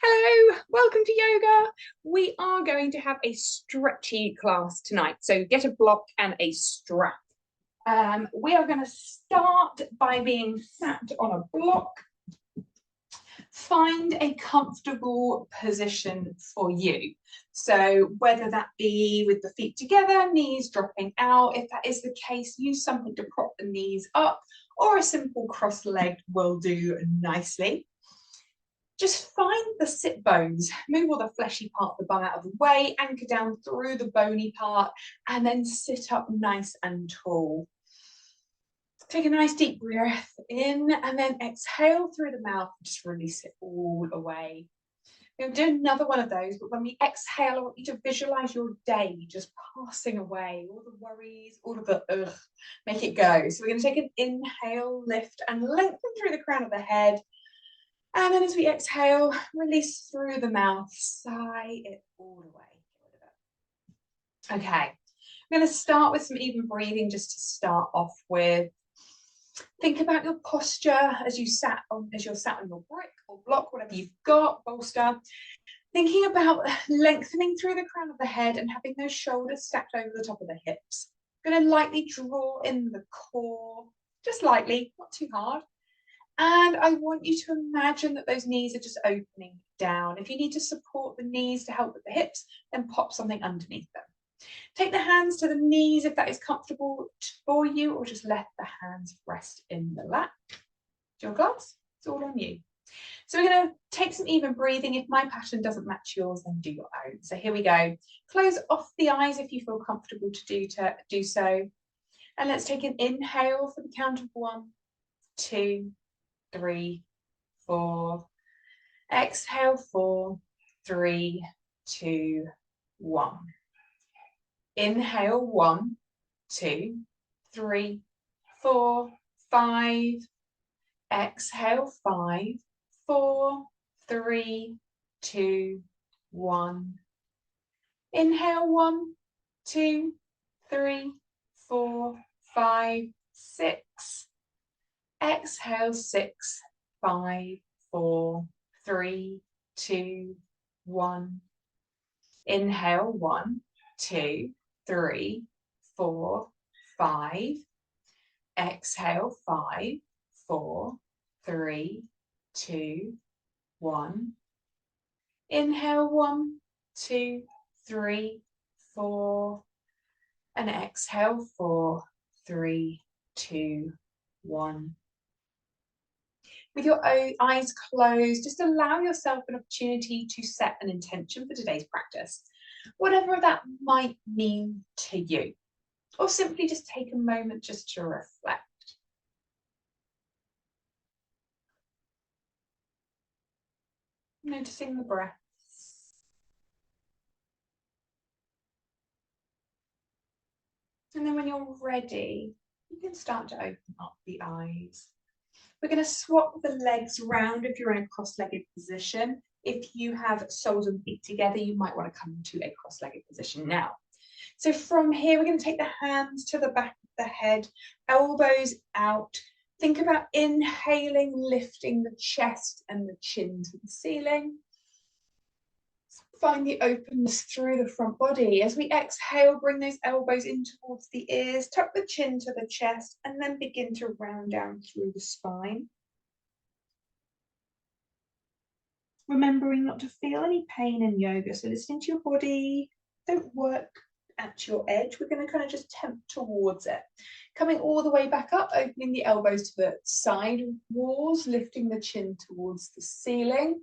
Hello, welcome to yoga. We are going to have a stretchy class tonight, so get a block and a strap. We are going to start by being sat on a block. Find a comfortable position for you. So whether that be with the feet together, knees dropping out, if that is the case, use something to prop the knees up, or a simple cross-legged will do nicely. Just find the sit bones, move all the fleshy part of the bum out of the way, anchor down through the bony part, and then sit up nice and tall. Take a nice deep breath in and then exhale through the mouth, just release it all away. We'll do another one of those, but when we exhale, I want you to visualize your day just passing away, all the worries, all of the ugh, make it go. So we're going to take an inhale, lift and lengthen through the crown of the head. And then as we exhale, release through the mouth, sigh it all away. Okay, I'm going to start with some even breathing just to start off with. Think about your posture as you're sat on your brick or block, whatever you've got, bolster. Thinking about lengthening through the crown of the head and having those shoulders stacked over the top of the hips. I'm going to lightly draw in the core, just lightly, not too hard. And I want you to imagine that those knees are just opening down. If you need to support the knees to help with the hips, then pop something underneath them. Take the hands to the knees if that is comfortable for you, or just let the hands rest in the lap. Your glass, it's all on you. So we're going to take some even breathing. If my pattern doesn't match yours, then do your own. So here we go. Close off the eyes if you feel comfortable to do so. And let's take an inhale for the count of 1, 2, 3, 4. Exhale, 4, 3, 2, 1. Inhale, 1, 2, 3, 4, 5. Exhale, 5, 4, 3, 2, 1. Inhale, 1, 2, 3, 4, 5, 6. Exhale, 6, 5, 4, 3, 2, 1. Inhale, 1, 2, 3, 4, 5. Exhale, 5, 4, 3, 2, 1. Inhale, 1, 2, 3, 4. And exhale, 4, 3, 2, 1. With your eyes closed, just allow yourself an opportunity to set an intention for today's practice, whatever that might mean to you, or simply just take a moment just to reflect. Noticing the breaths. And then when you're ready, you can start to open up the eyes. We're going to swap the legs round if you're in a cross-legged position. If you have soles and feet together, you might want to come to a cross-legged position now. So from here, we're going to take the hands to the back of the head, elbows out. Think about inhaling, lifting the chest and the chin to the ceiling. Find the openness through the front body. As we exhale, bring those elbows in towards the ears, tuck the chin to the chest, and then begin to round down through the spine. Remembering not to feel any pain in yoga, so listening to your body, don't work at your edge. We're going to kind of just tempt towards it. Coming all the way back up, opening the elbows to the side walls, lifting the chin towards the ceiling.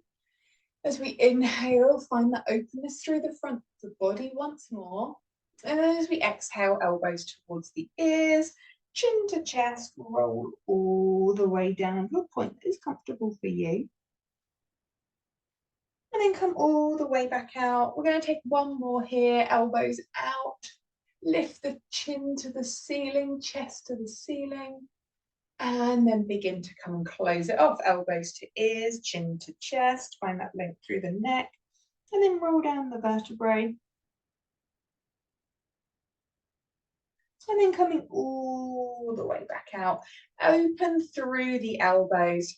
As we inhale, find that openness through the front of the body once more. And then as we exhale, elbows towards the ears, chin to chest, roll all the way down to a point that is comfortable for you. And then come all the way back out. We're going to take one more here, elbows out. Lift the chin to the ceiling, chest to the ceiling. And then begin to come and close it off, elbows to ears, chin to chest, find that length through the neck, and then roll down the vertebrae. And then coming all the way back out, open through the elbows,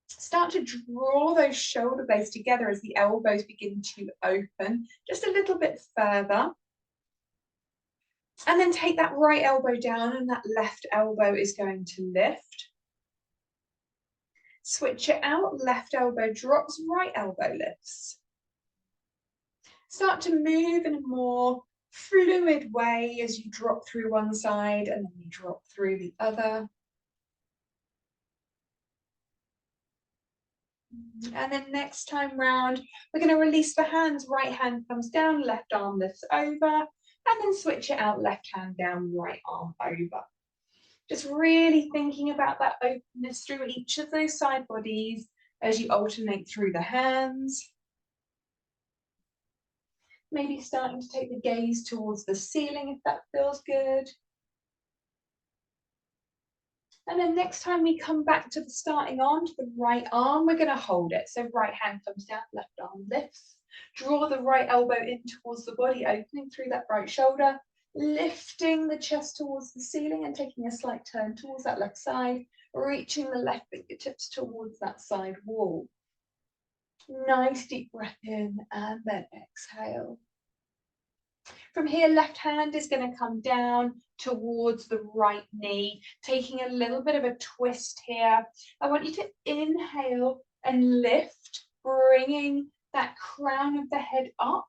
Start to draw those shoulder blades together as the elbows begin to open just a little bit further. And then take that right elbow down and that left elbow is going to lift. Switch it out, left elbow drops, right elbow lifts. Start to move in a more fluid way as you drop through one side and then you drop through the other. And then next time round, we're going to release the hands. Right hand comes down, left arm lifts over, and then switch it out, left hand down, right arm over. Just really thinking about that openness through each of those side bodies as you alternate through the hands. Maybe starting to take the gaze towards the ceiling if that feels good. And then next time we come back to the starting arm, to the right arm, we're going to hold it. So right hand comes down, left arm lifts. Draw the right elbow in towards the body, opening through that right shoulder, lifting the chest towards the ceiling and taking a slight turn towards that left side, reaching the left fingertips towards that side wall. Nice deep breath in and then exhale. From here, left hand is going to come down towards the right knee, taking a little bit of a twist here. I want you to inhale and lift, bringing that crown of the head up.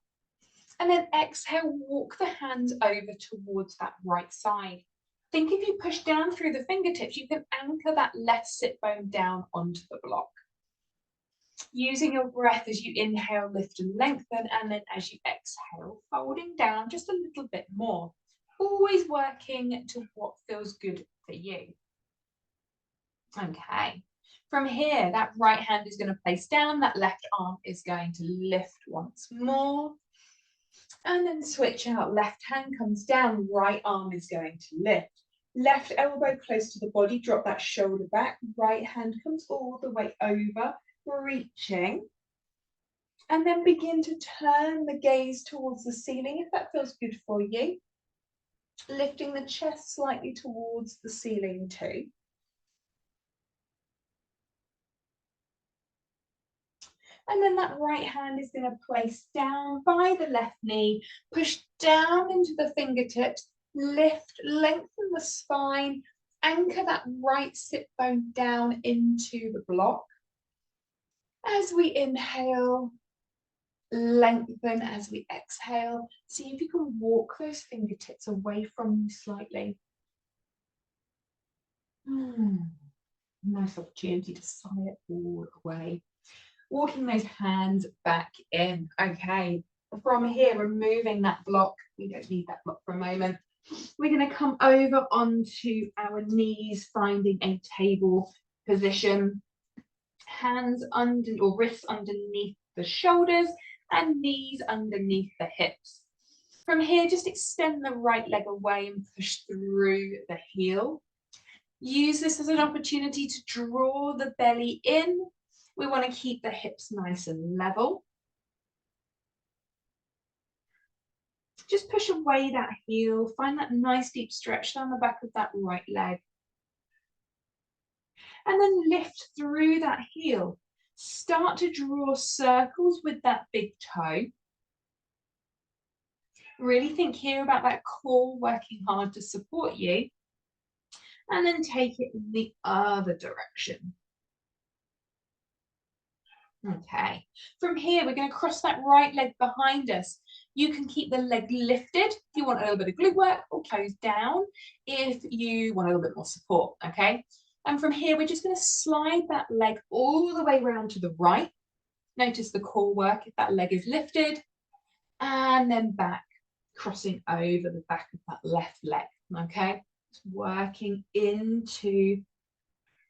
And then exhale, walk the hands over towards that right side. Think if you push down through the fingertips, you can anchor that left sit bone down onto the block. Using your breath as you inhale, lift and lengthen, and then as you exhale, folding down just a little bit more. Always working to what feels good for you. Okay. From here, that right hand is going to place down, that left arm is going to lift once more. And then switch out, left hand comes down, right arm is going to lift. Left elbow close to the body, drop that shoulder back, right hand comes all the way over, reaching, and then begin to turn the gaze towards the ceiling if that feels good for you. Lifting the chest slightly towards the ceiling too. And then that right hand is going to place down by the left knee, push down into the fingertips, lift, lengthen the spine, anchor that right sit bone down into the block. As we inhale, lengthen as we exhale. See if you can walk those fingertips away from you slightly. Nice opportunity to sigh it all away. Walking those hands back in. Okay, from here, removing that block. We don't need that block for a moment. We're going to come over onto our knees, finding a table position. Hands under or wrists underneath the shoulders and knees underneath the hips. From here, just extend the right leg away and push through the heel. Use this as an opportunity to draw the belly in. We want to keep the hips nice and level. Just push away that heel. Find that nice deep stretch down the back of that right leg. And then lift through that heel. Start to draw circles with that big toe. Really think here about that core working hard to support you. And then take it in the other direction. Okay, from here, we're going to cross that right leg behind us. You can keep the leg lifted if you want a little bit of glute work, or toes down if you want a little bit more support, okay? And from here, we're just going to slide that leg all the way around to the right. Notice the core work if that leg is lifted, and then back, crossing over the back of that left leg, okay? It's working into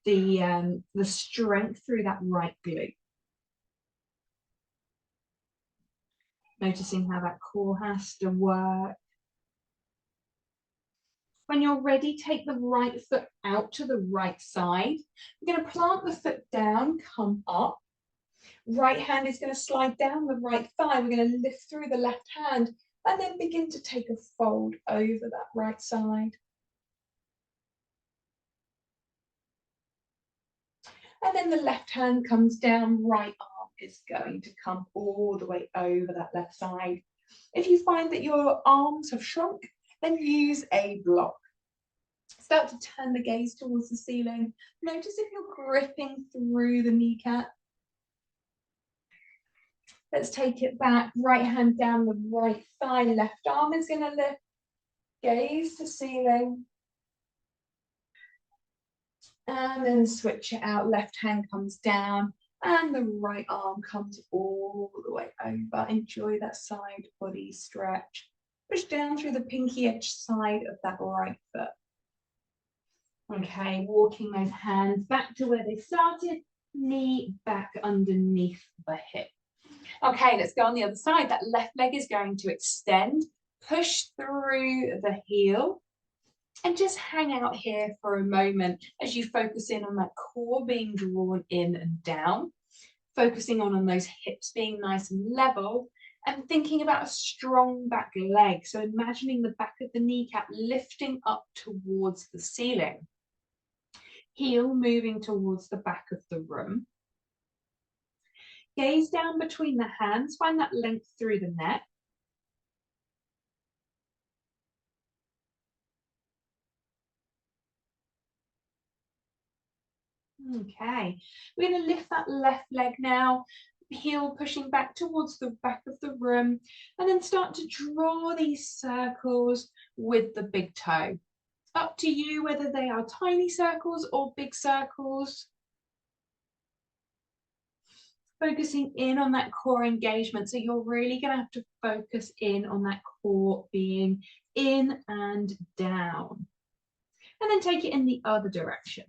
the strength through that right glute. Noticing how that core has to work. When you're ready, take the right foot out to the right side. We're going to plant the foot down, come up. Right hand is going to slide down the right thigh. We're going to lift through the left hand and then begin to take a fold over that right side. And then the left hand comes down, right arm is going to come all the way over that left side. If you find that your arms have shrunk, then use a block. Start to turn the gaze towards the ceiling. Notice if you're gripping through the kneecap. Let's take it back. Right hand down the right thigh, left arm is going to lift. Gaze to ceiling. And then switch it out. Left hand comes down and the right arm comes all the way over. Enjoy that side body stretch. Push down through the pinky edge side of that right foot. Okay, walking those hands back to where they started, knee back underneath the hip. Okay, let's go on the other side. That left leg is going to extend, push through the heel, and just hang out here for a moment as you focus in on that core being drawn in and down, focusing on those hips being nice and level, and thinking about a strong back leg. So imagining the back of the kneecap lifting up towards the ceiling. Heel moving towards the back of the room. Gaze down between the hands, find that length through the neck. Okay, we're going to lift that left leg now, heel pushing back towards the back of the room, and then start to draw these circles with the big toe. Up to you whether they are tiny circles or big circles. Focusing in on that core engagement. So you're really going to have to focus in on that core being in and down. And then take it in the other direction.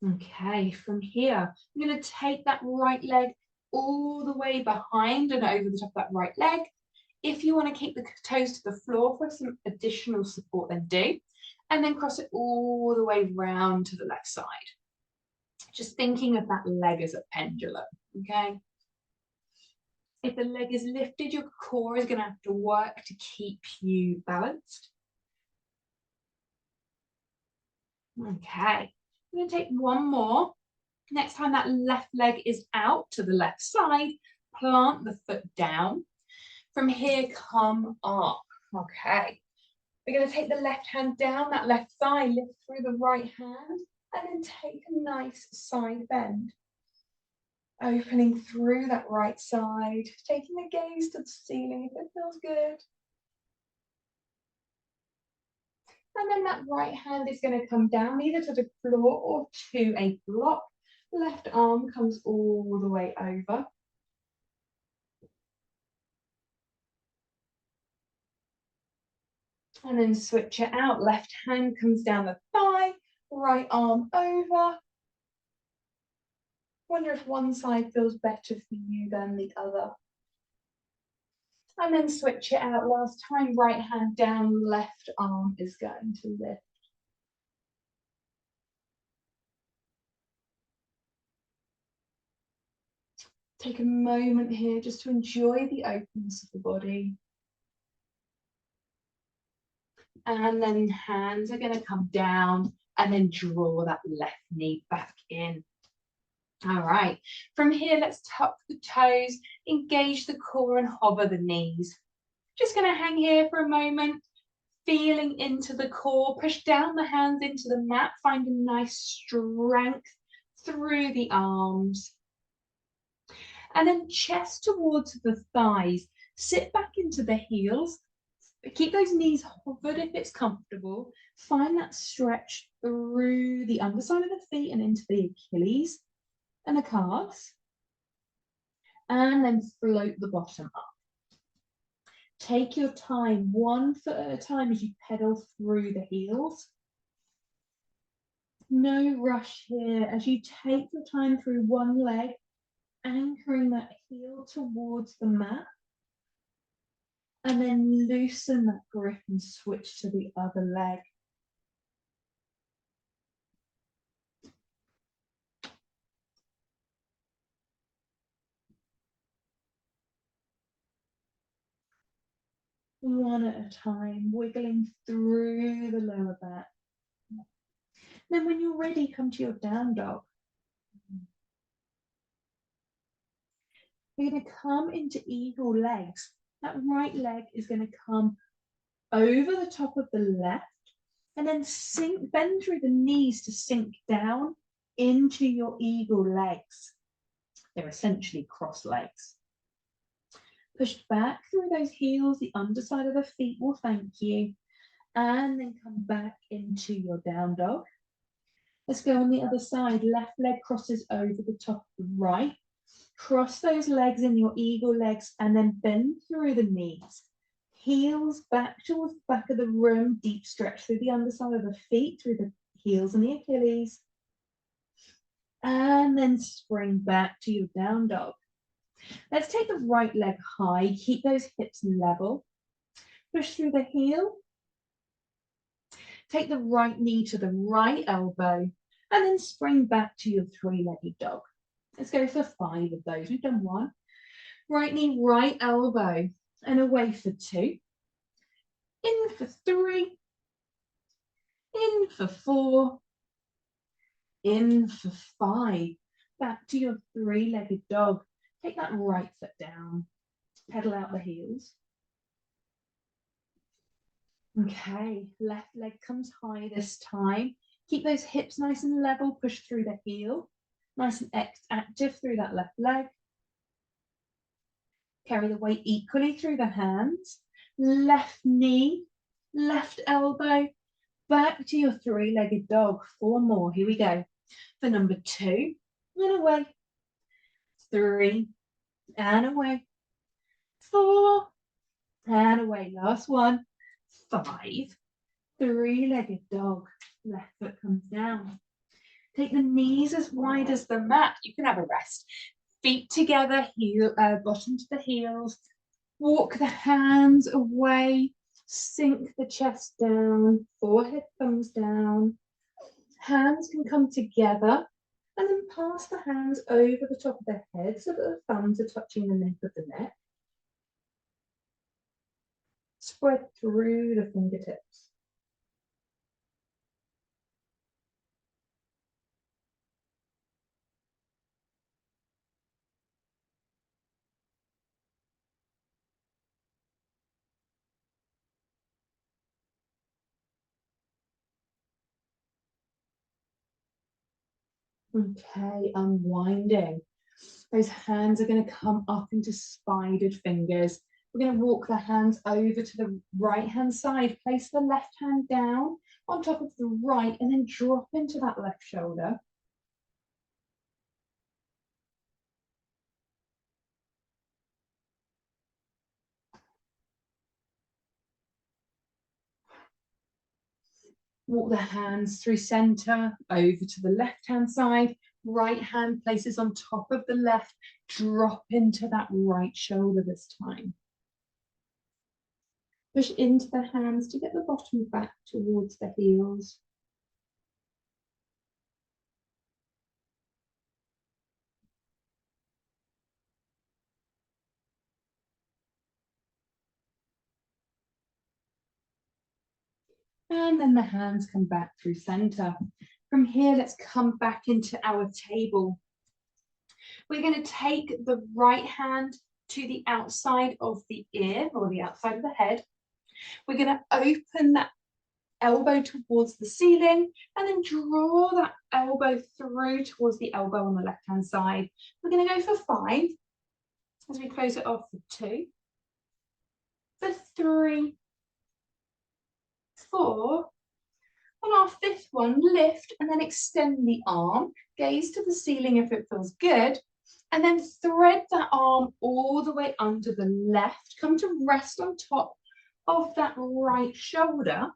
Okay, from here, I'm going to take that right leg all the way behind and over the top of that right leg. If you want to keep the toes to the floor for some additional support, then do. And then cross it all the way round to the left side. Just thinking of that leg as a pendulum, okay? If the leg is lifted, your core is going to have to work to keep you balanced. Okay, I'm going to take one more. Next time that left leg is out to the left side, plant the foot down. From here, come up. Okay, we're going to take the left hand down, that left thigh, lift through the right hand, and then take a nice side bend. Opening through that right side, taking the gaze to the ceiling if it feels good. And then that right hand is going to come down either to the floor or to a block. Left arm comes all the way over. And then switch it out. Left hand comes down the thigh, right arm over. Wonder if one side feels better for you than the other. And then switch it out. Last time, right hand down, left arm is going to lift. Take a moment here just to enjoy the openness of the body. And then hands are going to come down and then draw that left knee back in. All right, from here, let's tuck the toes, engage the core and hover the knees. Just going to hang here for a moment, feeling into the core, push down the hands into the mat, find a nice strength through the arms. And then chest towards the thighs, sit back into the heels, keep those knees hovered if it's comfortable, find that stretch through the underside of the feet and into the Achilles and the calves, and then float the bottom up. Take your time, 1 foot at a time as you pedal through the heels. No rush here as you take your time through one leg, anchoring that heel towards the mat, and then loosen that grip and switch to the other leg. One at a time, wiggling through the lower back. Then when you're ready, come to your down dog. You're going to come into eagle legs. That right leg is going to come over the top of the left and then bend through the knees to sink down into your eagle legs. They're essentially cross legs. Push back through those heels, the underside of the feet will thank you. And then come back into your down dog. Let's go on the other side. Left leg crosses over the top of the right. Cross those legs in your eagle legs and then bend through the knees. Heels back towards the back of the room. Deep stretch through the underside of the feet, through the heels and the Achilles. And then spring back to your down dog. Let's take the right leg high. Keep those hips level. Push through the heel. Take the right knee to the right elbow and then spring back to your three-legged dog. Let's go for 5 of those. We've done 1. Right knee, right elbow, and away for 2. In for 3. In for 4. In for 5. Back to your three-legged dog. Take that right foot down. Pedal out the heels. Okay, left leg comes high this time. Keep those hips nice and level. Push through the heel. Nice and active through that left leg. Carry the weight equally through the hands. Left knee, left elbow, back to your three-legged dog. 4 more. Here we go. For number 2, and away. 3, and away. 4, and away. Last one. 5. Three-legged dog. Left foot comes down. Take the knees as wide as the mat. You can have a rest. Feet together, bottom to the heels. Walk the hands away. Sink the chest down. Forehead comes down. Hands can come together. And then pass the hands over the top of the head so that the thumbs are touching the nape of the neck. Spread through the fingertips. Okay, unwinding. Those hands are going to come up into spidered fingers. We're going to walk the hands over to the right hand side. Place the left hand down on top of the right and then drop into that left shoulder. Walk the hands through center, over to the left hand side. Right hand places on top of the left. Drop into that right shoulder this time. Push into the hands to get the bottom back towards the heels. And then the hands come back through center. From here, let's come back into our table. We're going to take the right hand to the outside of the ear or the outside of the head. We're going to open that elbow towards the ceiling and then draw that elbow through towards the elbow on the left hand side. We're going to go for 5 as we close it off for 2, for 3, 4. On our 5th one, lift and then extend the arm. Gaze to the ceiling if it feels good. And then thread that arm all the way under the left. Come to rest on top of that right shoulder.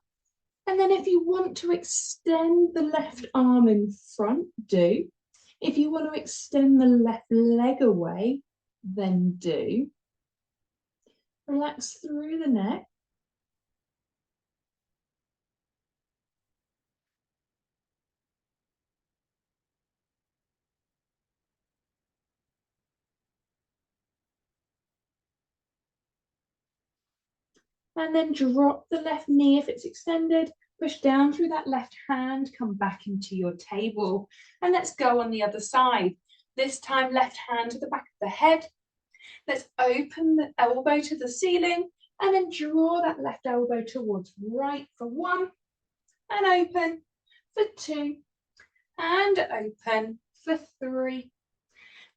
And then if you want to extend the left arm in front, do. If you want to extend the left leg away, then do. Relax through the neck. And then drop the left knee if it's extended. Push down through that left hand, come back into your table, and let's go on the other side. This time, left hand to the back of the head. Let's open the elbow to the ceiling and then draw that left elbow towards right for 1, and open for 2, and open for 3,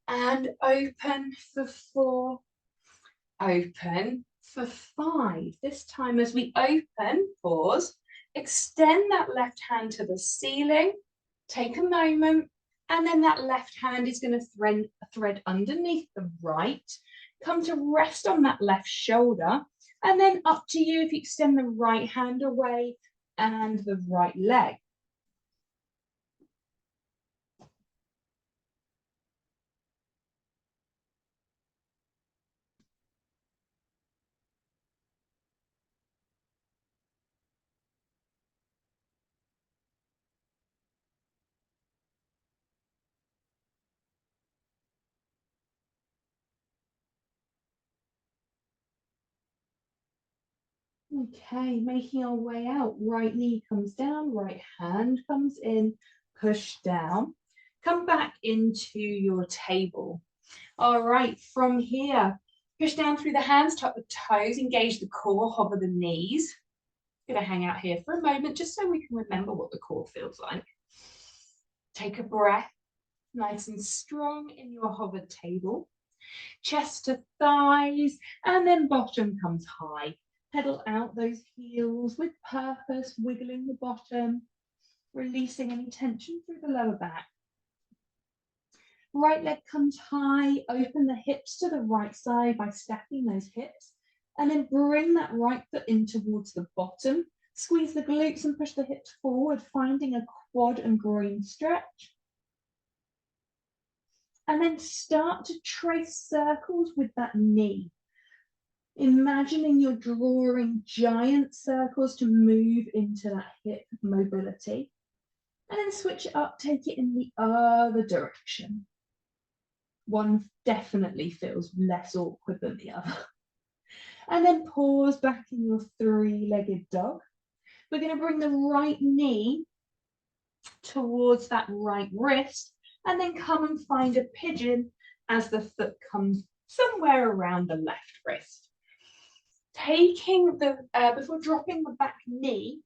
and open for 4, open for 5. This time as we open, pause, extend that left hand to the ceiling, take a moment, and then that left hand is going to thread underneath the right, come to rest on that left shoulder, and then up to you if you extend the right hand away and the right leg. Okay, making our way out. Right knee comes down, right hand comes in, push down. Come back into your table. All right, from here, push down through the hands, tuck the toes, engage the core, hover the knees. I'm going to hang out here for a moment just so we can remember what the core feels like. Take a breath, nice and strong in your hovered table. Chest to thighs, and then bottom comes high. Pedal out those heels with purpose, wiggling the bottom, releasing any tension through the lower back. Right leg comes high, open the hips to the right side by stacking those hips, and then bring that right foot in towards the bottom. Squeeze the glutes and push the hips forward, finding a quad and groin stretch. And then start to trace circles with that knee. Imagining you're drawing giant circles to move into that hip mobility. And then switch it up, take it in the other direction. One definitely feels less awkward than the other. And then pause back in your 3-legged dog. We're going to bring the right knee towards that right wrist, and then come and find a pigeon as the foot comes somewhere around the left wrist. Taking the, before dropping the back knee,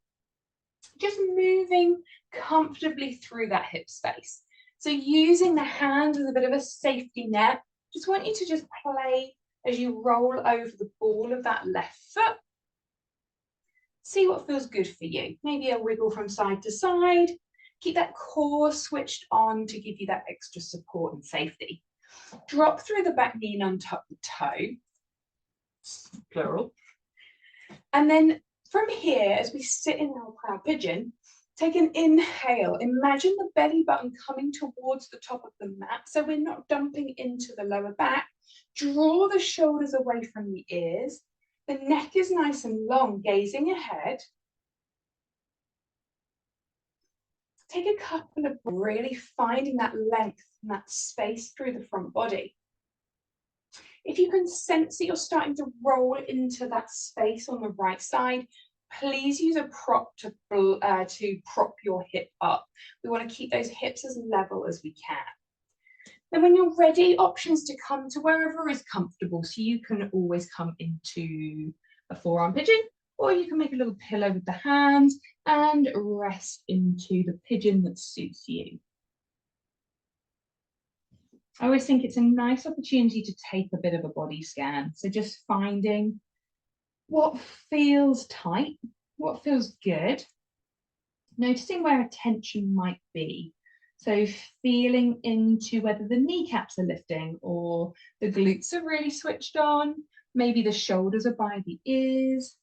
just moving comfortably through that hip space. So using the hand as a bit of a safety net, just want you to just play as you roll over the ball of that left foot. See what feels good for you. Maybe a wiggle from side to side. Keep that core switched on to give you that extra support and safety. Drop through the back knee and untuck the toe, plural. And then from here, as we sit in our proud pigeon, take an inhale. Imagine the belly button coming towards the top of the mat, so we're not dumping into the lower back. Draw the shoulders away from the ears. The neck is nice and long, gazing ahead. Take a couple of, really finding that length and that space through the front body. If you can sense that you're starting to roll into that space on the right side, please use a prop to prop your hip up. We want to keep those hips as level as we can. Then when you're ready, options to come to wherever is comfortable. So you can always come into a forearm pigeon, or you can make a little pillow with the hands and rest into the pigeon that suits you. I always think it's a nice opportunity to take a bit of a body scan. So just finding what feels tight, what feels good, noticing where attention might be. So feeling into whether the kneecaps are lifting or the glutes are really switched on, maybe the shoulders are by the ears,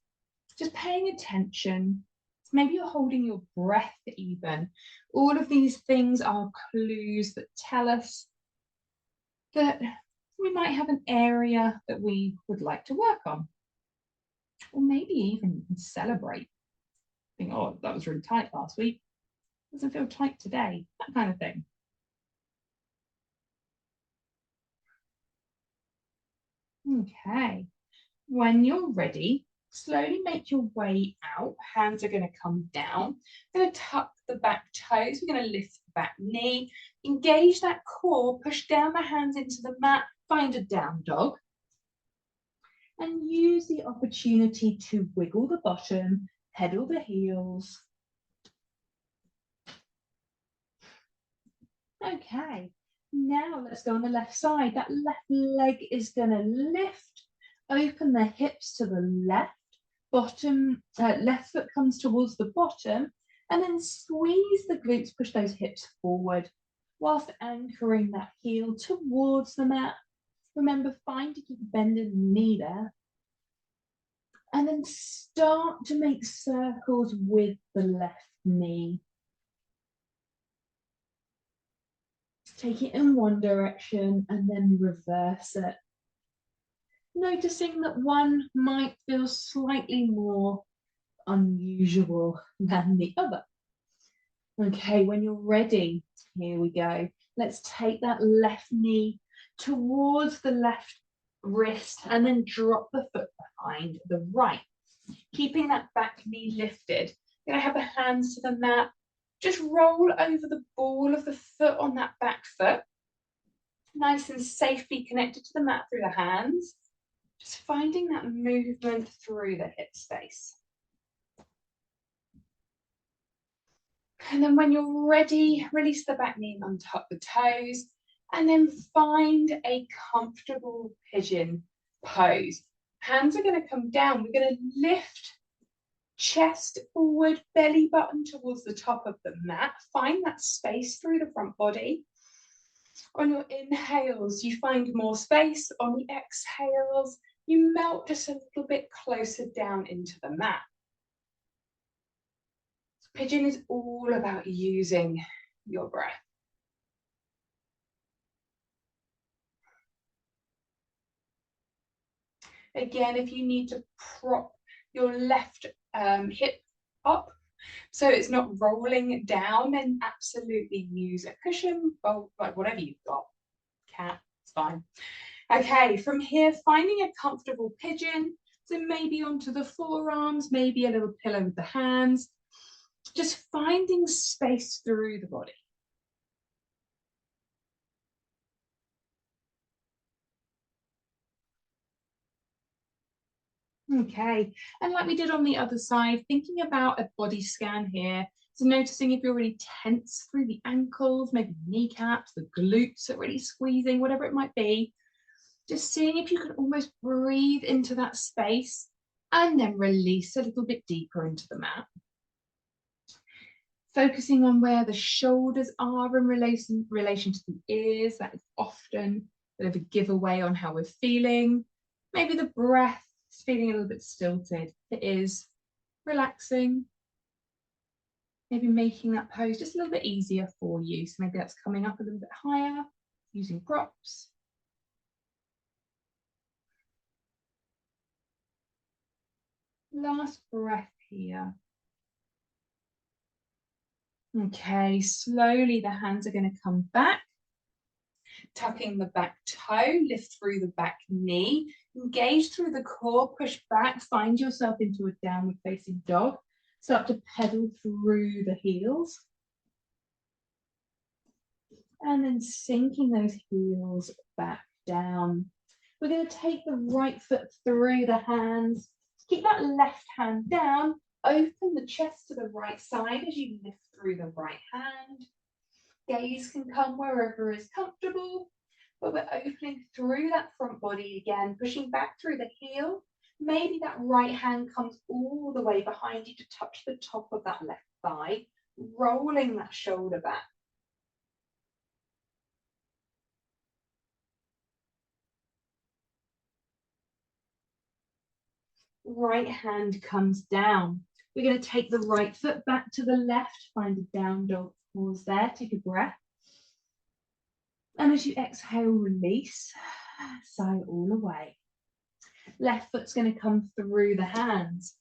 just paying attention. Maybe you're holding your breath even. All of these things are clues that tell us that we might have an area that we would like to work on. Or maybe even celebrate. Think, oh, that was really tight last week. Doesn't feel tight today. That kind of thing. Okay. When you're ready, Slowly make your way out. Hands are going to come down. Going to tuck the back toes. We're going to lift the back knee. Engage that core. Push down the hands into the mat. Find a down dog. And use the opportunity to wiggle the bottom, pedal the heels. Okay, now let's go on the left side. That left leg is going to lift. Open the hips to the left. Left foot comes towards the bottom, and then squeeze the glutes, push those hips forward whilst anchoring that heel towards the mat. Remember, find to keep bending the knee there. And then start to make circles with the left knee. Take it in one direction and then reverse it. Noticing that one might feel slightly more unusual than the other. Okay, when you're ready, here we go. Let's take that left knee towards the left wrist and then drop the foot behind the right. Keeping that back knee lifted. You're going to have the hands to the mat. Just roll over the ball of the foot on that back foot. Nice and safely connected to the mat through the hands. Just finding that movement through the hip space. And then when you're ready, release the back knee and untuck the toes. And then find a comfortable pigeon pose. Hands are going to come down. We're going to lift chest forward, belly button towards the top of the mat. Find that space through the front body. On your inhales, you find more space. On the exhales, you melt just a little bit closer down into the mat. Pigeon is all about using your breath. Again, if you need to prop your left hip up so it's not rolling down, then absolutely use a cushion, bowl, like whatever you've got. Cat, it's fine. Okay, from here, finding a comfortable pigeon. So maybe onto the forearms, maybe a little pillow with the hands. Just finding space through the body. Okay, and like we did on the other side, thinking about a body scan here. So noticing if you're really tense through the ankles, maybe kneecaps, the glutes are really squeezing, whatever it might be. Just seeing if you can almost breathe into that space and then release a little bit deeper into the mat. Focusing on where the shoulders are in relation to the ears. That is often a bit of a giveaway on how we're feeling. Maybe the breath is feeling a little bit stilted. It is relaxing. Maybe making that pose just a little bit easier for you. So maybe that's coming up a little bit higher, using props. Last breath here. Okay, slowly the hands are going to come back. Tucking the back toe, lift through the back knee, engage through the core, push back, find yourself into a downward facing dog. Start to pedal through the heels. And then sinking those heels back down. We're going to take the right foot through the hands. Keep that left hand down. Open the chest to the right side as you lift through the right hand. Gaze can come wherever is comfortable, but we're opening through that front body again, pushing back through the heel. Maybe that right hand comes all the way behind you to touch the top of that left thigh, rolling that shoulder back. Right hand comes down. We're going to take the right foot back to the left, find a down dog pause there, take a breath. And as you exhale, release, sigh all away. Left foot's going to come through the hands.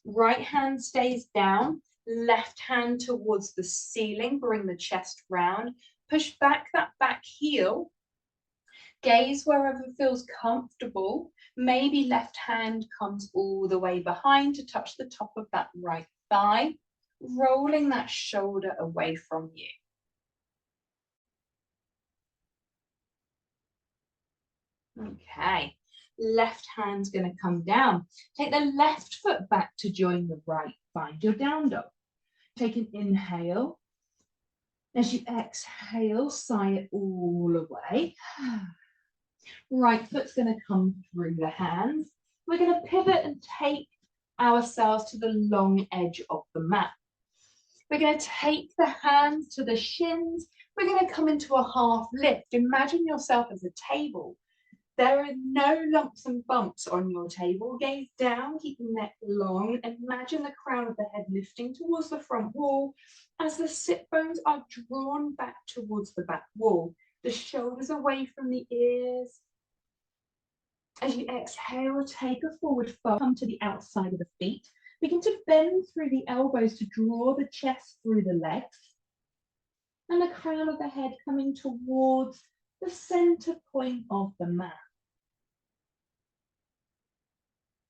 Right hand stays down, left hand towards the ceiling, bring the chest round, push back that back heel. Gaze wherever feels comfortable. Maybe left hand comes all the way behind to touch the top of that right thigh, rolling that shoulder away from you. Okay, left hand's going to come down. Take the left foot back to join the right. Find your down dog. Take an inhale. As you exhale, sigh it all away. Right foot's going to come through the hands. We're going to pivot and take ourselves to the long edge of the mat. We're going to take the hands to the shins. We're going to come into a half lift. Imagine yourself as a table. There are no lumps and bumps on your table. Gaze down, keep the neck long. Imagine the crown of the head lifting towards the front wall as the sit bones are drawn back towards the back wall. The shoulders away from the ears. As you exhale, take a forward fold, come to the outside of the feet. Begin to bend through the elbows to draw the chest through the legs. And the crown of the head coming towards the center point of the mat.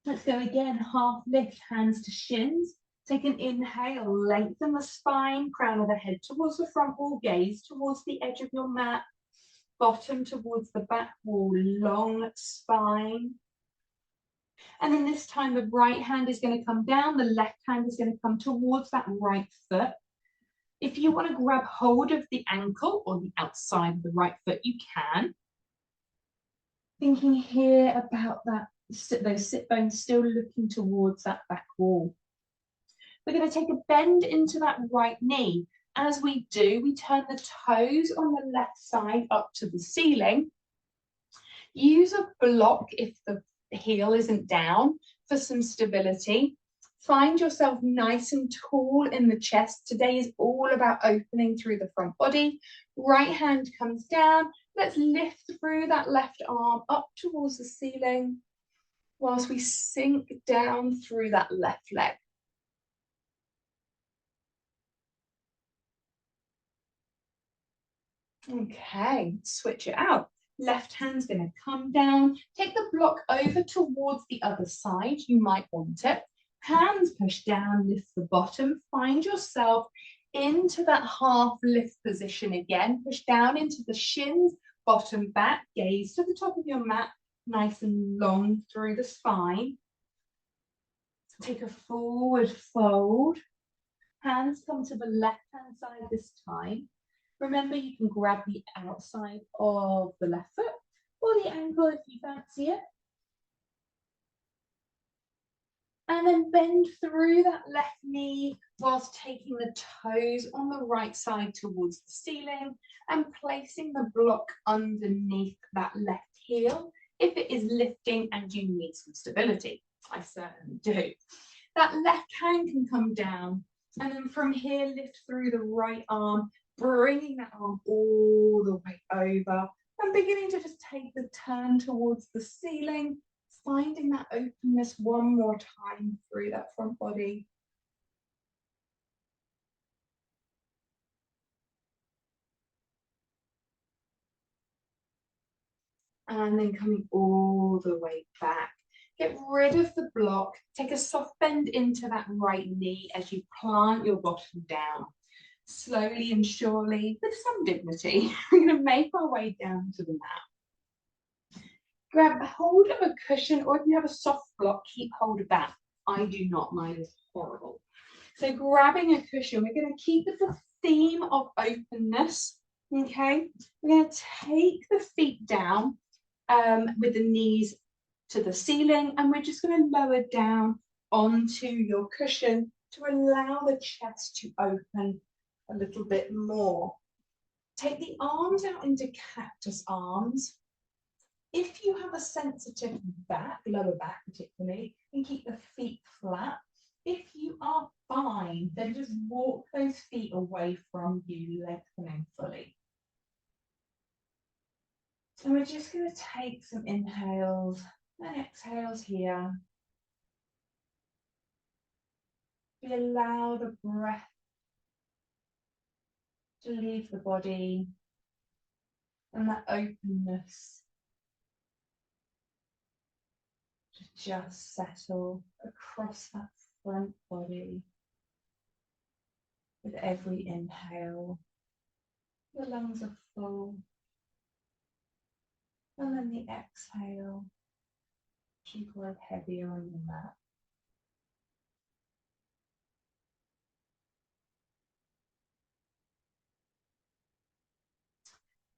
Let's go again, half lift, hands to shins. Take an inhale, lengthen the spine, crown of the head towards the front wall, gaze towards the edge of your mat, bottom towards the back wall, long spine. And then this time the right hand is going to come down, the left hand is going to come towards that right foot. If you want to grab hold of the ankle or the outside of the right foot, you can. Thinking here about that, those sit bones still looking towards that back wall. We're going to take a bend into that right knee. As we do, we turn the toes on the left side up to the ceiling. Use a block if the heel isn't down for some stability. Find yourself nice and tall in the chest. Today is all about opening through the front body. Right hand comes down. Let's lift through that left arm up towards the ceiling whilst we sink down through that left leg. Okay, switch it out. Left hand's going to come down. Take the block over towards the other side. You might want it. Hands push down, lift the bottom. Find yourself into that half lift position again. Push down into the shins, bottom back. Gaze to the top of your mat, nice and long through the spine. Take a forward fold. Hands come to the left-hand side this time. Remember, you can grab the outside of the left foot or the ankle if you fancy it. And then bend through that left knee whilst taking the toes on the right side towards the ceiling and placing the block underneath that left heel if it is lifting and you need some stability. I certainly do. That left hand can come down, and then from here lift through the right arm, bringing that arm all the way over and beginning to just take the turn towards the ceiling, finding that openness one more time through that front body. And then coming all the way back. Get rid of the block, take a soft bend into that right knee as you plant your bottom down. Slowly and surely, with some dignity, we're going to make our way down to the mat. Grab hold of a cushion, or if you have a soft block, keep hold of that. I do not, mine is horrible. So grabbing a cushion, we're going to keep the theme of openness, okay? We're going to take the feet down with the knees to the ceiling, and we're just going to lower down onto your cushion to allow the chest to open a little bit more. Take the arms out into cactus arms. If you have a sensitive back, lower back particularly, and keep the feet flat. If you are fine, then just walk those feet away from you, lengthening fully. And we're just going to take some inhales and exhales here. We allow the breath to leave the body and that openness to just settle across that front body with every inhale. The lungs are full. And then the exhale, you grow heavier on your mat.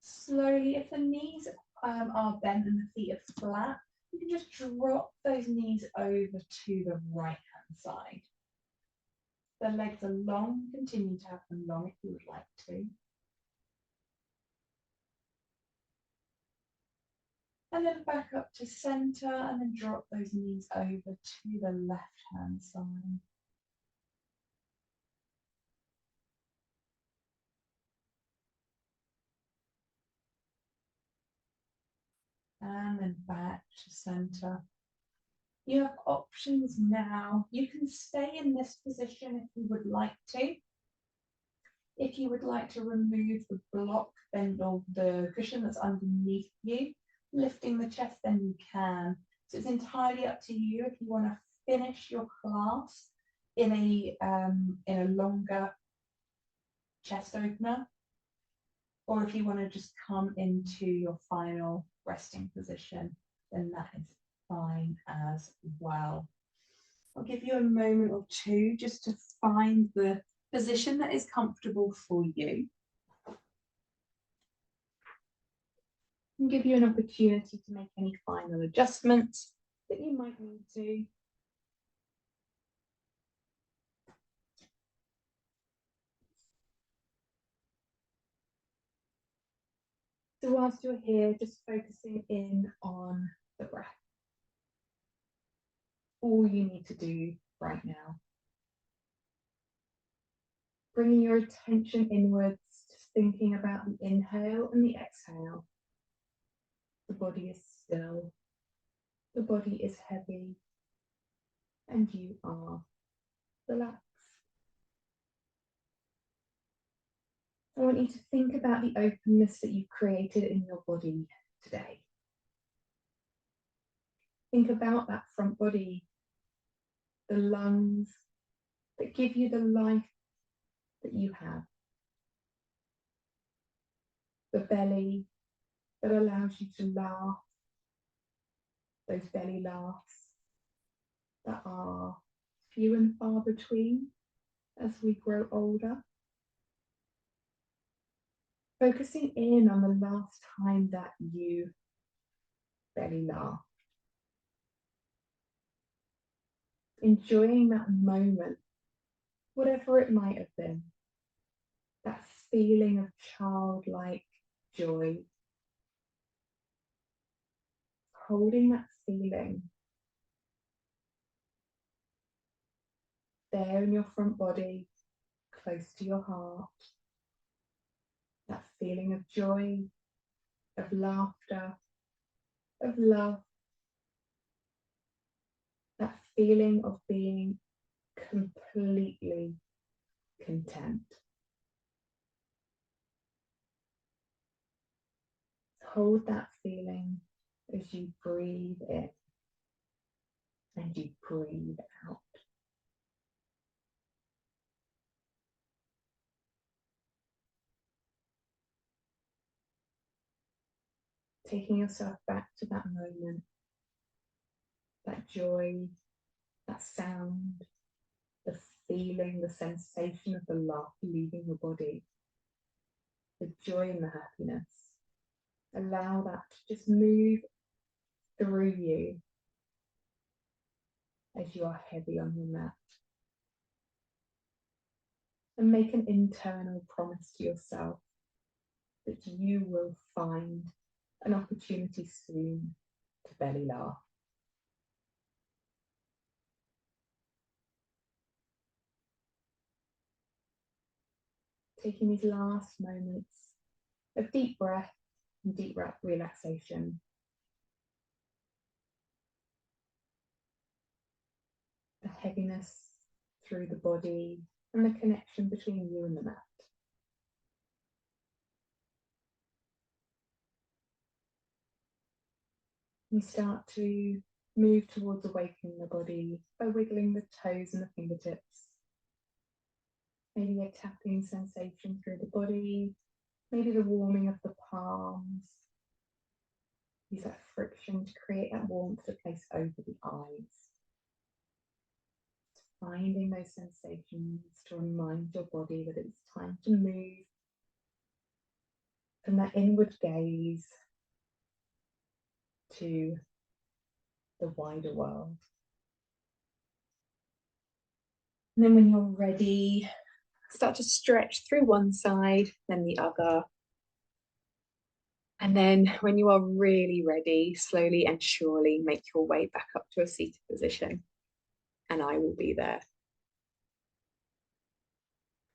Slowly, if the knees are bent and the feet are flat, you can just drop those knees over to the right hand side. The legs are long, continue to have them long if you would like to. And then back up to center and then drop those knees over to the left hand side. And then back to center. You have options now. You can stay in this position if you would like to. If you would like to remove the block, then or the cushion that's underneath you, lifting the chest, then you can. So it's entirely up to you if you want to finish your class in a longer chest opener, or if you want to just come into your final resting position, then that is fine as well. I'll give you a moment or two just to find the position that is comfortable for you. And give you an opportunity to make any final adjustments that you might need to. So whilst you're here, just focusing in on the breath. All you need to do right now. Bringing your attention inwards, just thinking about the inhale and the exhale. The body is still, the body is heavy, and you are relaxed. I want you to think about the openness that you've created in your body today. Think about that front body, the lungs that give you the life that you have, the belly that allows you to laugh, those belly laughs that are few and far between as we grow older. Focusing in on the last time that you belly laughed. Enjoying that moment, whatever it might have been. That feeling of childlike joy. Holding that feeling there in your front body, close to your heart. That feeling of joy, of laughter, of love. That feeling of being completely content. Hold that feeling as you breathe in and you breathe out. Taking yourself back to that moment, that joy, that sound, the feeling, the sensation of the laughter leaving your body, the joy and the happiness. Allow that to just move through you as you are heavy on your mat. And make an internal promise to yourself that you will find an opportunity soon to belly laugh. Taking these last moments of deep breath and deep relaxation. The heaviness through the body and the connection between you and the mat. You start to Move towards awakening the body by wiggling the toes and the fingertips. Maybe a tapping sensation through the body, maybe the warming of the palms. Use that friction to create that warmth to place over the eyes. Finding those sensations to remind your body that it's time to move from that inward gaze to the wider world. And then when you're ready, start to stretch through one side, then the other. And then when you are really ready, slowly and surely make your way back up to a seated position. And I will be there